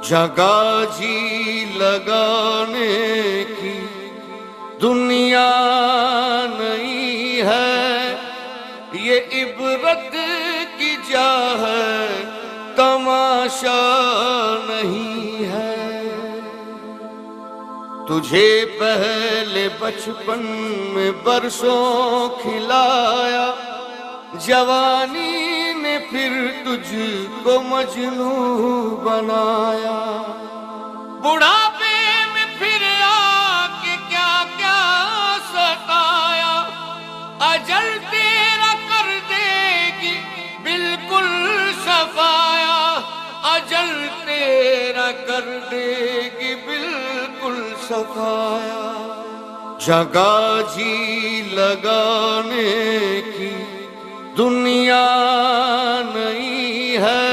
جگہ جی لگانے کی دنیا نہیں ہے، یہ عبرت کی جا ہے، تماشا نہیں ہے۔ تجھے پہلے بچپن میں برسوں کھلایا، جوانی نے پھر تجھ کو مجنون بنایا، بڑھاپے میں پھر آ کے کیا کیا ستایا، اجل تیرا کر دے گی بالکل صفایا، اجل تیرا کر دے گی بالکل صفایا۔ جگہ جی لگانے کی دنیا نہیں ہے،